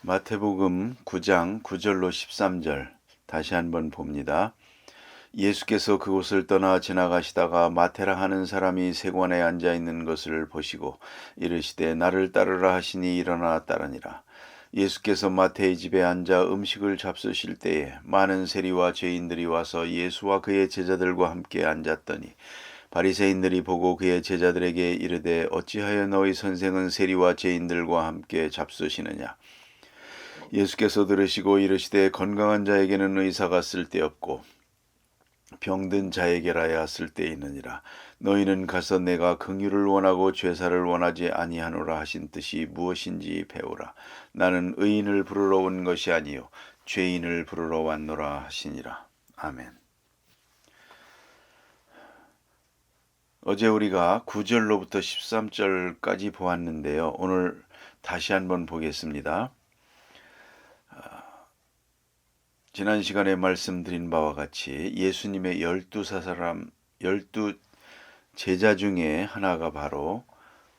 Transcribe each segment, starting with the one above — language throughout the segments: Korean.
마태복음 9장 9절로 13절 다시 한번 봅니다. 예수께서 그곳을 떠나 지나가시다가 마테라 하는 사람이 세관에 앉아 있는 것을 보시고 이르시되 나를 따르라 하시니 일어나 따르니라. 예수께서 마태의 집에 앉아 음식을 잡수실 때에 많은 세리와 죄인들이 와서 예수와 그의 제자들과 함께 앉았더니 바리새인들이 보고 그의 제자들에게 이르되 어찌하여 너희 선생은 세리와 죄인들과 함께 잡수시느냐. 예수께서 들으시고 이르시되 건강한 자에게는 의사가 쓸데없고 병든 자에게라야 쓸데있느니라. 너희는 가서 내가 긍휼을 원하고 죄사를 원하지 아니하노라 하신 뜻이 무엇인지 배우라. 나는 의인을 부르러 온 것이 아니요 죄인을 부르러 왔노라 하시니라. 아멘. 어제 우리가 9절로부터 13절까지 보았는데요. 오늘 다시 한번 보겠습니다. 지난 시간에 말씀드린 바와 같이 예수님의 12 제자 중에 하나가 바로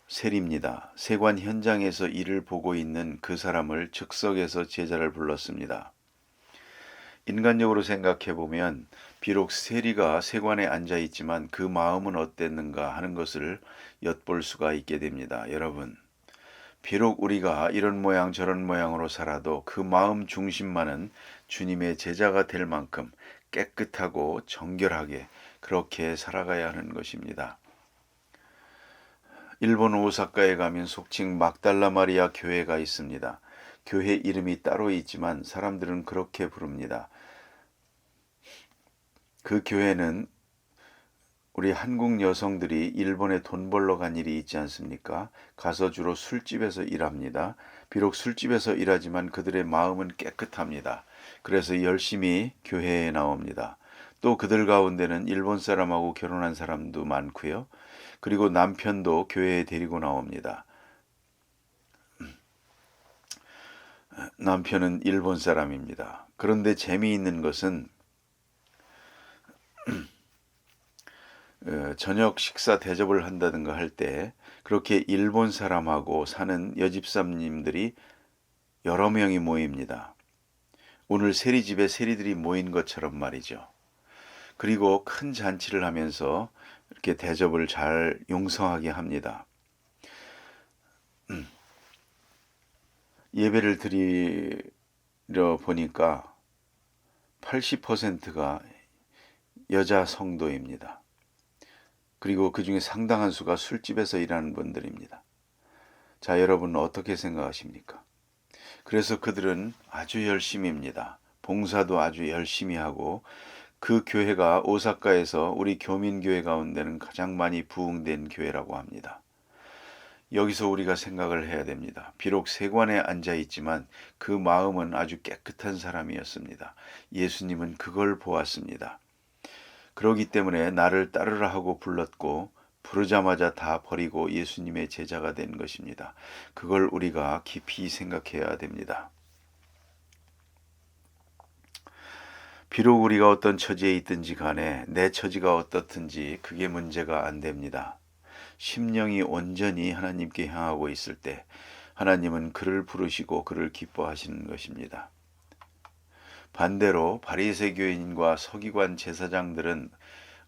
세리입니다. 세관 현장에서 일을 보고 있는 그 사람을 즉석에서 제자를 불렀습니다. 인간적으로 생각해 보면 비록 세리가 세관에 앉아 있지만 그 마음은 어땠는가 하는 것을 엿볼 수가 있게 됩니다. 여러분, 비록 우리가 이런 모양 저런 모양으로 살아도 그 마음 중심만은 주님의 제자가 될 만큼 깨끗하고 정결하게 그렇게 살아가야 하는 것입니다. 일본 오사카에 가면 속칭 막달라 마리아 교회가 있습니다. 교회 이름이 따로 있지만 사람들은 그렇게 부릅니다. 그 교회는 우리 한국 여성들이 일본에 돈 벌러 간 일이 있지 않습니까? 가서 주로 술집에서 일합니다. 비록 술집에서 일하지만 그들의 마음은 깨끗합니다. 그래서 열심히 교회에 나옵니다. 또 그들 가운데는 일본 사람하고 결혼한 사람도 많고요. 그리고 남편도 교회에 데리고 나옵니다. 남편은 일본 사람입니다. 그런데 재미있는 것은 저녁 식사 대접을 한다든가 할 때 그렇게 일본 사람하고 사는 여집사님들이 여러 명이 모입니다. 오늘 세리집에 세리들이 모인 것처럼 말이죠. 그리고 큰 잔치를 하면서 이렇게 대접을 잘 용서하게 합니다. 예배를 드리려 보니까 80%가 여자 성도입니다. 그리고 그 중에 상당한 수가 술집에서 일하는 분들입니다. 자, 여러분은 어떻게 생각하십니까? 그래서 그들은 아주 열심히입니다. 봉사도 아주 열심히 하고 그 교회가 오사카에서 우리 교민교회 가운데는 가장 많이 부흥된 교회라고 합니다. 여기서 우리가 생각을 해야 됩니다. 비록 세관에 앉아 있지만 그 마음은 아주 깨끗한 사람이었습니다. 예수님은 그걸 보았습니다. 그러기 때문에 나를 따르라 하고 불렀고 부르자마자 다 버리고 예수님의 제자가 된 것입니다. 그걸 우리가 깊이 생각해야 됩니다. 비록 우리가 어떤 처지에 있든지 간에 내 처지가 어떻든지 그게 문제가 안 됩니다. 심령이 온전히 하나님께 향하고 있을 때 하나님은 그를 부르시고 그를 기뻐하시는 것입니다. 반대로 바리새교인과 서기관 제사장들은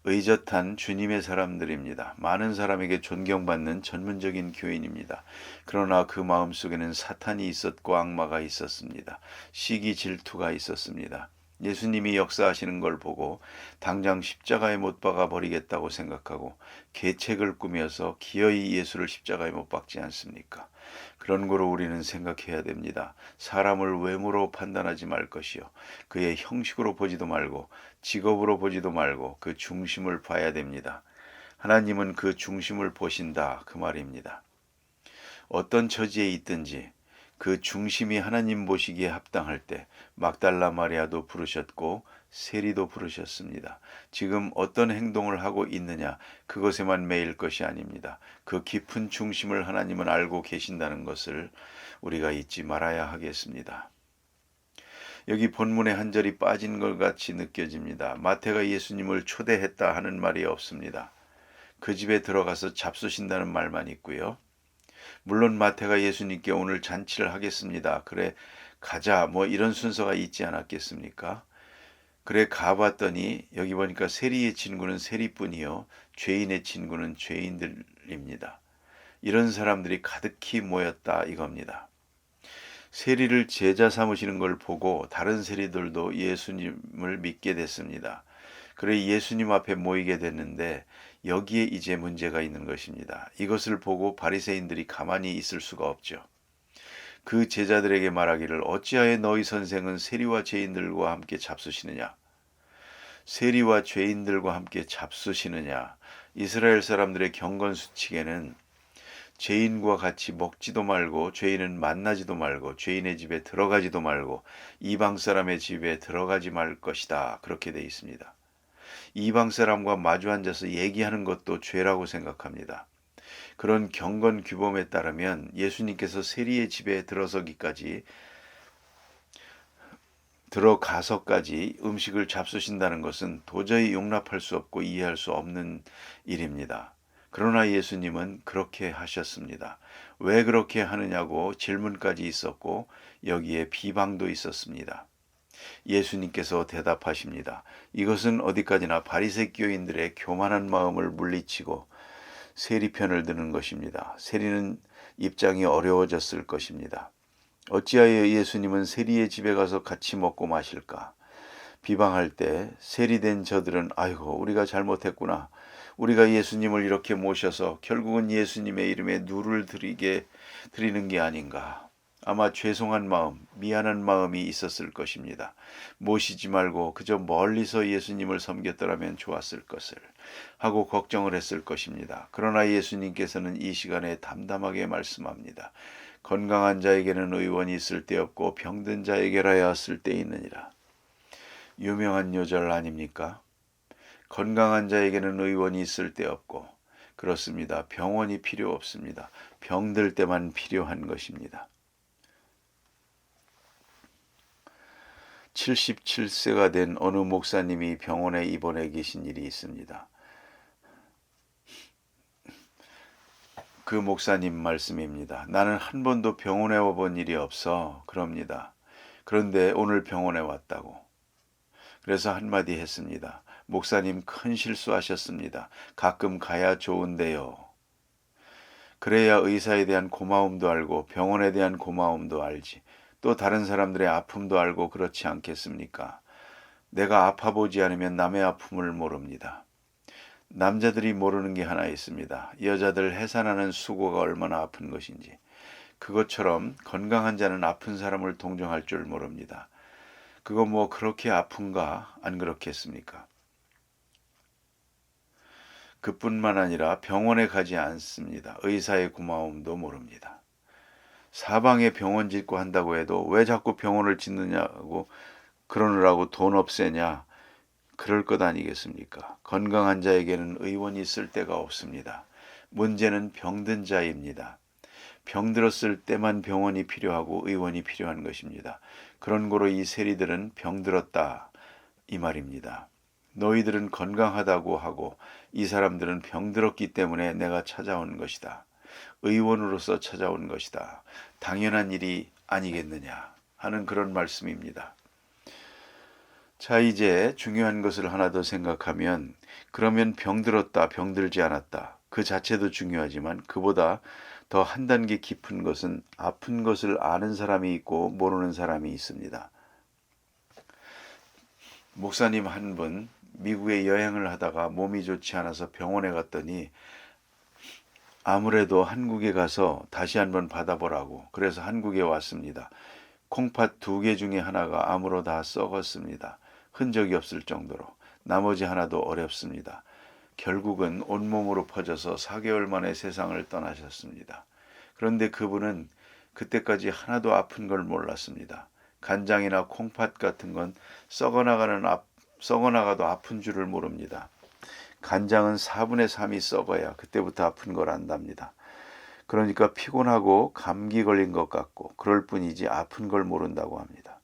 의젓한 주님의 사람들입니다. 많은 사람에게 존경받는 전문적인 교인입니다. 그러나 그 마음속에는 사탄이 있었고 악마가 있었습니다. 시기 질투가 있었습니다. 예수님이 역사하시는 걸 보고 당장 십자가에 못 박아 버리겠다고 생각하고 계책을 꾸며서 기어이 예수를 십자가에 못 박지 않습니까? 그런 거로 우리는 생각해야 됩니다. 사람을 외모로 판단하지 말 것이요. 그의 형식으로 보지도 말고 직업으로 보지도 말고 그 중심을 봐야 됩니다. 하나님은 그 중심을 보신다 그 말입니다. 어떤 처지에 있든지 그 중심이 하나님 보시기에 합당할 때 막달라 마리아도 부르셨고 세리도 부르셨습니다. 지금 어떤 행동을 하고 있느냐 그것에만 매일 것이 아닙니다. 그 깊은 중심을 하나님은 알고 계신다는 것을 우리가 잊지 말아야 하겠습니다. 여기 본문에 한 절이 빠진 것 같이 느껴집니다. 마태가 예수님을 초대했다 하는 말이 없습니다. 그 집에 들어가서 잡수신다는 말만 있고요. 물론 마태가 예수님께 오늘 잔치를 하겠습니다. 그래 가자 뭐 이런 순서가 있지 않았겠습니까? 그래 가봤더니 여기 보니까 세리의 친구는 세리뿐이요 죄인의 친구는 죄인들입니다. 이런 사람들이 가득히 모였다 이겁니다. 세리를 제자 삼으시는 걸 보고 다른 세리들도 예수님을 믿게 됐습니다. 그래 예수님 앞에 모이게 됐는데 여기에 이제 문제가 있는 것입니다. 이것을 보고 바리새인들이 가만히 있을 수가 없죠. 그 제자들에게 말하기를 어찌하여 너희 선생은 세리와 죄인들과 함께 잡수시느냐? 세리와 죄인들과 함께 잡수시느냐? 이스라엘 사람들의 경건 수칙에는 죄인과 같이 먹지도 말고 죄인은 만나지도 말고 죄인의 집에 들어가지도 말고 이방 사람의 집에 들어가지 말 것이다. 그렇게 돼 있습니다. 이방 사람과 마주 앉아서 얘기하는 것도 죄라고 생각합니다. 그런 경건 규범에 따르면 예수님께서 세리의 집에 들어가서까지 음식을 잡수신다는 것은 도저히 용납할 수 없고 이해할 수 없는 일입니다. 그러나 예수님은 그렇게 하셨습니다. 왜 그렇게 하느냐고 질문까지 있었고 여기에 비방도 있었습니다. 예수님께서 대답하십니다. 이것은 어디까지나 바리새교인들의 교만한 마음을 물리치고 세리 편을 드는 것입니다. 세리는 입장이 어려워졌을 것입니다. 어찌하여 예수님은 세리의 집에 가서 같이 먹고 마실까? 비방할 때 세리된 저들은 아이고 우리가 잘못했구나. 우리가 예수님을 이렇게 모셔서 결국은 예수님의 이름에 누를 드리는 게 아닌가. 아마 죄송한 마음, 미안한 마음이 있었을 것입니다. 모시지 말고 그저 멀리서 예수님을 섬겼더라면 좋았을 것을 하고 걱정을 했을 것입니다. 그러나 예수님께서는 이 시간에 담담하게 말씀합니다. 건강한 자에게는 의원이 있을 데 없고 병든 자에게라야 쓸 데 있느니라. 유명한 요절 아닙니까? 건강한 자에게는 의원이 있을 데 없고 그렇습니다. 병원이 필요 없습니다. 병들 때만 필요한 것입니다. 77세가 된 어느 목사님이 병원에 입원해 계신 일이 있습니다. 그 목사님 말씀입니다. 나는 한 번도 병원에 와본 일이 없어. 그럽니다. 그런데 오늘 병원에 왔다고. 그래서 한마디 했습니다. 목사님 큰 실수하셨습니다. 가끔 가야 좋은데요. 그래야 의사에 대한 고마움도 알고 병원에 대한 고마움도 알지. 또 다른 사람들의 아픔도 알고 그렇지 않겠습니까? 내가 아파보지 않으면 남의 아픔을 모릅니다. 남자들이 모르는 게 하나 있습니다. 여자들 해산하는 수고가 얼마나 아픈 것인지. 그것처럼 건강한 자는 아픈 사람을 동정할 줄 모릅니다. 그거 뭐 그렇게 아픈가? 안 그렇겠습니까? 그뿐만 아니라 병원에 가지 않습니다. 의사의 고마움도 모릅니다. 사방에 병원 짓고 한다고 해도 왜 자꾸 병원을 짓느냐고 그러느라고 돈 없애냐? 그럴 것 아니겠습니까? 건강한 자에게는 의원이 있을 데가 없습니다. 문제는 병든 자입니다. 병들었을 때만 병원이 필요하고 의원이 필요한 것입니다. 그런 거로 이 세리들은 병들었다 이 말입니다. 너희들은 건강하다고 하고 이 사람들은 병들었기 때문에 내가 찾아온 것이다. 의원으로서 찾아온 것이다. 당연한 일이 아니겠느냐 하는 그런 말씀입니다. 자, 이제 중요한 것을 하나 더 생각하면 그러면 병들었다, 병들지 않았다. 그 자체도 중요하지만 그보다 더 한 단계 깊은 것은 아픈 것을 아는 사람이 있고 모르는 사람이 있습니다. 목사님 한 분 미국에 여행을 하다가 몸이 좋지 않아서 병원에 갔더니 아무래도 한국에 가서 다시 한번 받아보라고 그래서 한국에 왔습니다. 콩팥 2개 중에 하나가 암으로 다 썩었습니다. 흔적이 없을 정도로 나머지 하나도 어렵습니다. 결국은 온몸으로 퍼져서 4개월 만에 세상을 떠나셨습니다. 그런데 그분은 그때까지 하나도 아픈 걸 몰랐습니다. 간장이나 콩팥 같은 건 썩어나가도 아픈 줄을 모릅니다. 간장은 4분의 3이 썩어야 그때부터 아픈 걸 안답니다. 그러니까 피곤하고 감기 걸린 것 같고 그럴 뿐이지 아픈 걸 모른다고 합니다.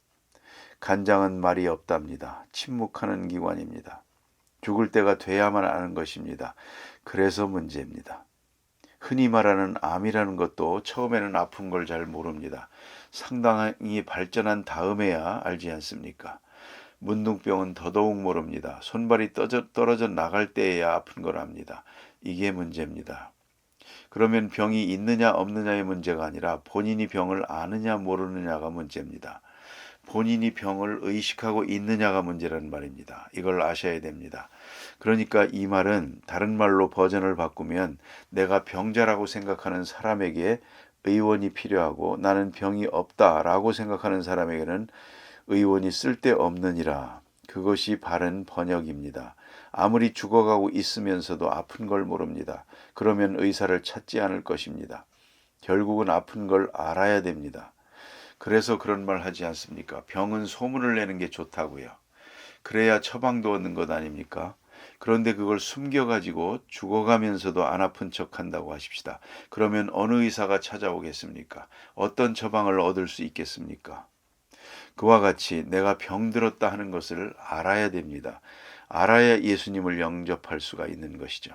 간장은 말이 없답니다. 침묵하는 기관입니다. 죽을 때가 돼야만 아는 것입니다. 그래서 문제입니다. 흔히 말하는 암이라는 것도 처음에는 아픈 걸 잘 모릅니다. 상당히 발전한 다음에야 알지 않습니까? 문둥병은 더더욱 모릅니다. 손발이 떨어져 나갈 때에야 아픈 걸 압니다. 이게 문제입니다. 그러면 병이 있느냐 없느냐의 문제가 아니라 본인이 병을 아느냐 모르느냐가 문제입니다. 본인이 병을 의식하고 있느냐가 문제라는 말입니다. 이걸 아셔야 됩니다. 그러니까 이 말은 다른 말로 버전을 바꾸면 내가 병자라고 생각하는 사람에게 의원이 필요하고 나는 병이 없다라고 생각하는 사람에게는 의원이 쓸데없느니라. 그것이 바른 번역입니다. 아무리 죽어가고 있으면서도 아픈 걸 모릅니다. 그러면 의사를 찾지 않을 것입니다. 결국은 아픈 걸 알아야 됩니다. 그래서 그런 말 하지 않습니까? 병은 소문을 내는 게 좋다고요. 그래야 처방도 얻는 것 아닙니까? 그런데 그걸 숨겨가지고 죽어가면서도 안 아픈 척 한다고 하십시다. 그러면 어느 의사가 찾아오겠습니까? 어떤 처방을 얻을 수 있겠습니까? 그와 같이 내가 병들었다 하는 것을 알아야 됩니다. 알아야 예수님을 영접할 수가 있는 것이죠.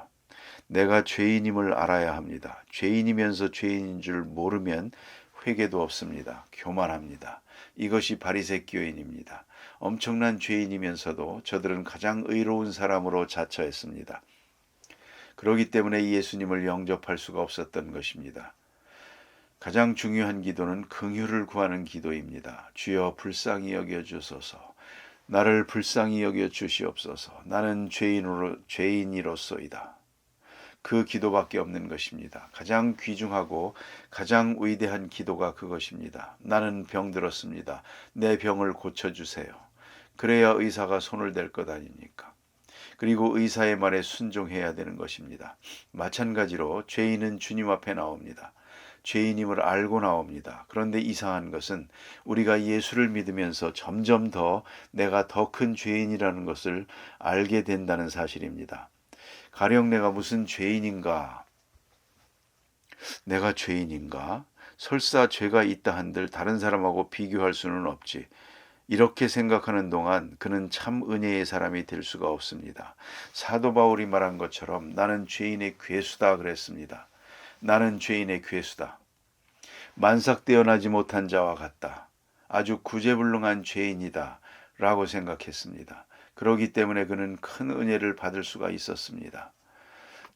내가 죄인임을 알아야 합니다. 죄인이면서 죄인인 줄 모르면 회개도 없습니다. 교만합니다. 이것이 바리새 교인입니다. 엄청난 죄인이면서도 저들은 가장 의로운 사람으로 자처했습니다. 그렇기 때문에 예수님을 영접할 수가 없었던 것입니다. 가장 중요한 기도는 긍휼을 구하는 기도입니다. 주여 불쌍히 여겨 주소서. 나를 불쌍히 여겨 주시옵소서. 나는 죄인이로소이다. 그 기도밖에 없는 것입니다. 가장 귀중하고 가장 위대한 기도가 그것입니다. 나는 병들었습니다. 내 병을 고쳐주세요. 그래야 의사가 손을 댈 것 아닙니까? 그리고 의사의 말에 순종해야 되는 것입니다. 마찬가지로 죄인은 주님 앞에 나옵니다. 죄인임을 알고 나옵니다. 그런데 이상한 것은 우리가 예수를 믿으면서 점점 더 내가 더 큰 죄인이라는 것을 알게 된다는 사실입니다. 가령 내가 무슨 죄인인가? 내가 죄인인가? 설사 죄가 있다 한들 다른 사람하고 비교할 수는 없지. 이렇게 생각하는 동안 그는 참 은혜의 사람이 될 수가 없습니다. 사도 바울이 말한 것처럼 나는 죄인의 괴수다 그랬습니다. 나는 죄인의 괴수다. 만삭 태어나지 못한 자와 같다. 아주 구제불능한 죄인이다 라고 생각했습니다. 그렇기 때문에 그는 큰 은혜를 받을 수가 있었습니다.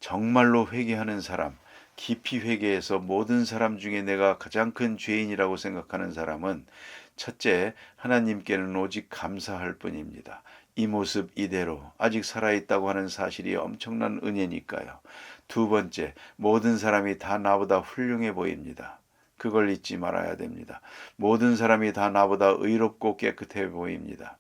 정말로 회개하는 사람, 깊이 회개해서 모든 사람 중에 내가 가장 큰 죄인이라고 생각하는 사람은 첫째, 하나님께는 오직 감사할 뿐입니다. 이 모습 이대로 아직 살아있다고 하는 사실이 엄청난 은혜니까요. 두 번째, 모든 사람이 다 나보다 훌륭해 보입니다. 그걸 잊지 말아야 됩니다. 모든 사람이 다 나보다 의롭고 깨끗해 보입니다.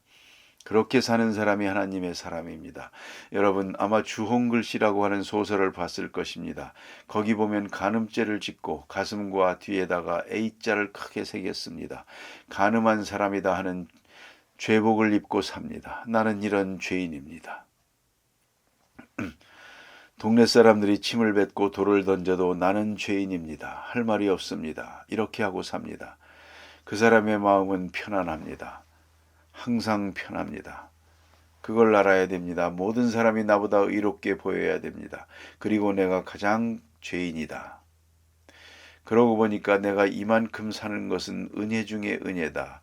그렇게 사는 사람이 하나님의 사람입니다. 여러분 아마 주홍글씨라고 하는 소설을 봤을 것입니다. 거기 보면 간음죄를 짓고 가슴과 뒤에다가 A자를 크게 새겼습니다. 간음한 사람이다 하는 죄복을 입고 삽니다. 나는 이런 죄인입니다. 동네 사람들이 침을 뱉고 돌을 던져도 나는 죄인입니다. 할 말이 없습니다. 이렇게 하고 삽니다. 그 사람의 마음은 편안합니다. 항상 편합니다. 그걸 알아야 됩니다. 모든 사람이 나보다 의롭게 보여야 됩니다. 그리고 내가 가장 죄인이다. 그러고 보니까 내가 이만큼 사는 것은 은혜 중에 은혜다.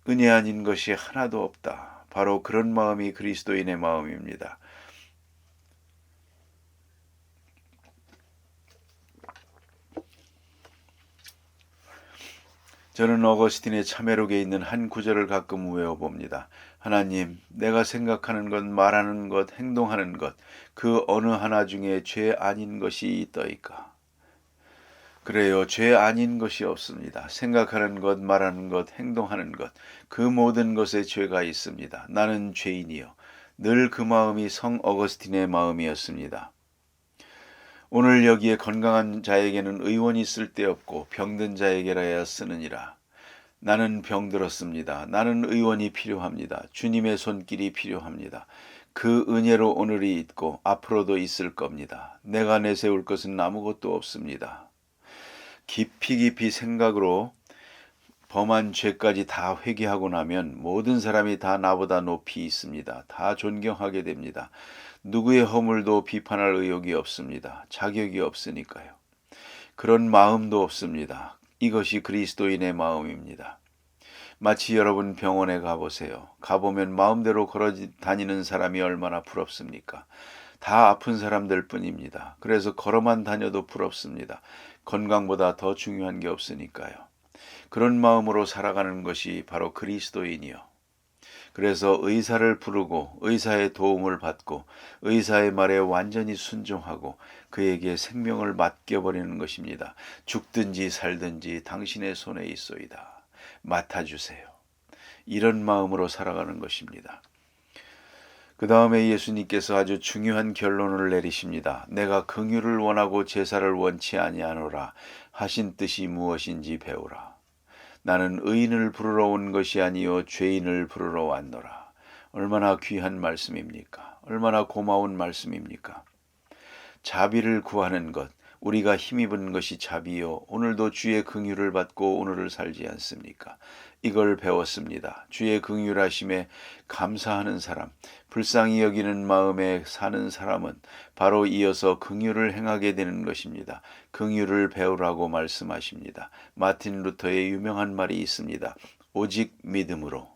은혜 아닌 것이 하나도 없다. 바로 그런 마음이 그리스도인의 마음입니다. 저는 어거스틴의 참회록에 있는 한 구절을 가끔 외워봅니다. 하나님, 내가 생각하는 것, 말하는 것, 행동하는 것, 그 어느 하나 중에 죄 아닌 것이 있더이까? 그래요. 죄 아닌 것이 없습니다. 생각하는 것, 말하는 것, 행동하는 것, 그 모든 것에 죄가 있습니다. 나는 죄인이요. 늘 그 마음이 성 어거스틴의 마음이었습니다. 오늘 여기에 건강한 자에게는 의원이 쓸데없고 병든 자에게라야 쓰느니라. 나는 병들었습니다. 나는 의원이 필요합니다. 주님의 손길이 필요합니다. 그 은혜로 오늘이 있고 앞으로도 있을 겁니다. 내가 내세울 것은 아무것도 없습니다. 깊이 생각으로 범한 죄까지 다 회개하고 나면 모든 사람이 다 나보다 높이 있습니다. 다 존경하게 됩니다. 누구의 허물도 비판할 의욕이 없습니다. 자격이 없으니까요. 그런 마음도 없습니다. 이것이 그리스도인의 마음입니다. 마치 여러분 병원에 가보세요. 가보면 마음대로 걸어 다니는 사람이 얼마나 부럽습니까? 다 아픈 사람들 뿐입니다. 그래서 걸어만 다녀도 부럽습니다. 건강보다 더 중요한 게 없으니까요. 그런 마음으로 살아가는 것이 바로 그리스도인이요. 그래서 의사를 부르고 의사의 도움을 받고 의사의 말에 완전히 순종하고 그에게 생명을 맡겨버리는 것입니다. 죽든지 살든지 당신의 손에 있소이다. 맡아주세요. 이런 마음으로 살아가는 것입니다. 그 다음에 예수님께서 아주 중요한 결론을 내리십니다. 내가 긍휼을 원하고 제사를 원치 아니하노라 하신 뜻이 무엇인지 배우라. 나는 의인을 부르러 온 것이 아니요 죄인을 부르러 왔노라. 얼마나 귀한 말씀입니까? 얼마나 고마운 말씀입니까? 자비를 구하는 것, 우리가 힘입은 것이 자비요. 오늘도 주의 긍휼을 받고 오늘을 살지 않습니까? 이걸 배웠습니다. 주의 긍휼하심에 감사하는 사람, 불쌍히 여기는 마음에 사는 사람은 바로 이어서 긍휼을 행하게 되는 것입니다. 긍휼을 배우라고 말씀하십니다. 마틴 루터의 유명한 말이 있습니다. 오직 믿음으로.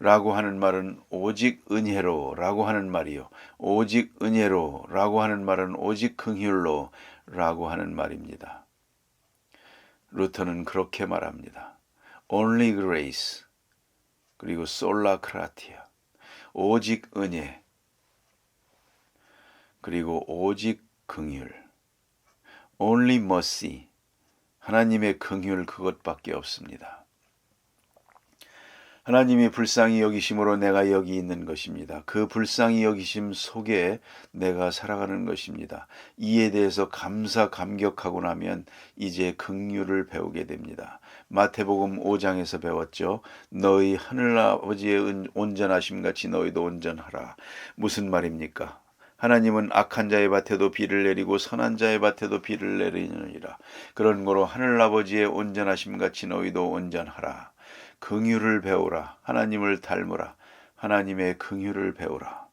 라고 하는 말은 오직 은혜로 라고 하는 말이요. 오직 은혜로 라고 하는 말은 오직 긍휼로 라고 하는 말입니다. 루터는 그렇게 말합니다. Only grace 그리고 sola gratia 오직 은혜 그리고 오직 긍휼 Only mercy 하나님의 긍휼 그것밖에 없습니다. 하나님이 불쌍히 여기심으로 내가 여기 있는 것입니다. 그 불쌍히 여기심 속에 내가 살아가는 것입니다. 이에 대해서 감격하고 나면 이제 긍휼을 배우게 됩니다. 마태복음 5장에서 배웠죠. 너희 하늘아버지의 온전하심 같이 너희도 온전하라. 무슨 말입니까? 하나님은 악한 자의 밭에도 비를 내리고 선한 자의 밭에도 비를 내리느니라. 그런 거로 하늘아버지의 온전하심 같이 너희도 온전하라. 긍휼을 배우라. 하나님을 닮으라. 하나님의 긍휼을 배우라.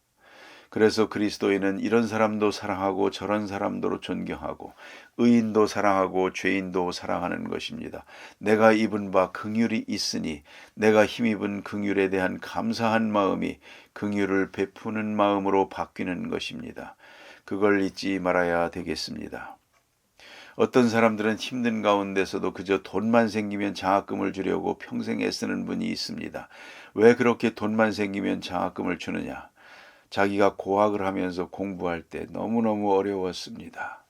그래서 그리스도인은 이런 사람도 사랑하고 저런 사람도 존경하고 의인도 사랑하고 죄인도 사랑하는 것입니다. 내가 입은 바 긍휼이 있으니 내가 힘입은 긍휼에 대한 감사한 마음이 긍휼을 베푸는 마음으로 바뀌는 것입니다. 그걸 잊지 말아야 되겠습니다. 어떤 사람들은 힘든 가운데서도 그저 돈만 생기면 장학금을 주려고 평생 애쓰는 분이 있습니다. 왜 그렇게 돈만 생기면 장학금을 주느냐? 자기가 고학을 하면서 공부할 때 너무너무 어려웠습니다.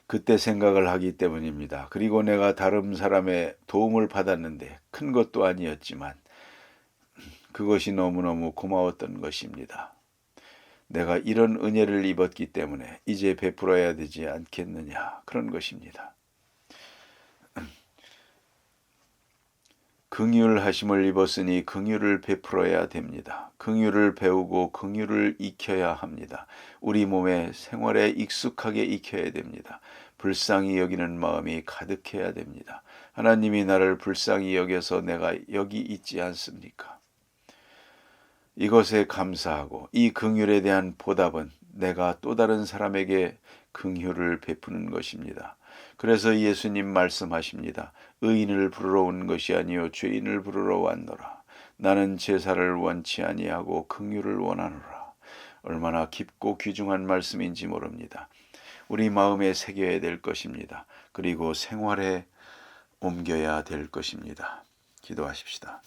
그때 생각을 하기 때문입니다. 그리고 내가 다른 사람의 도움을 받았는데 큰 것도 아니었지만 그것이 너무너무 고마웠던 것입니다. 내가 이런 은혜를 입었기 때문에 이제 베풀어야 되지 않겠느냐 그런 것입니다. 긍휼하심을 입었으니 긍휼을 베풀어야 됩니다. 긍휼을 배우고 긍휼을 익혀야 합니다. 우리 몸에 생활에 익숙하게 익혀야 됩니다. 불쌍히 여기는 마음이 가득해야 됩니다. 하나님이 나를 불쌍히 여겨서 내가 여기 있지 않습니까? 이것에 감사하고 이 긍휼에 대한 보답은 내가 또 다른 사람에게 긍휼을 베푸는 것입니다. 그래서 예수님 말씀하십니다. 의인을 부르러 온 것이 아니요 죄인을 부르러 왔노라. 나는 제사를 원치 아니하고 긍휼을 원하노라. 얼마나 깊고 귀중한 말씀인지 모릅니다. 우리 마음에 새겨야 될 것입니다. 그리고 생활에 옮겨야 될 것입니다. 기도하십시다.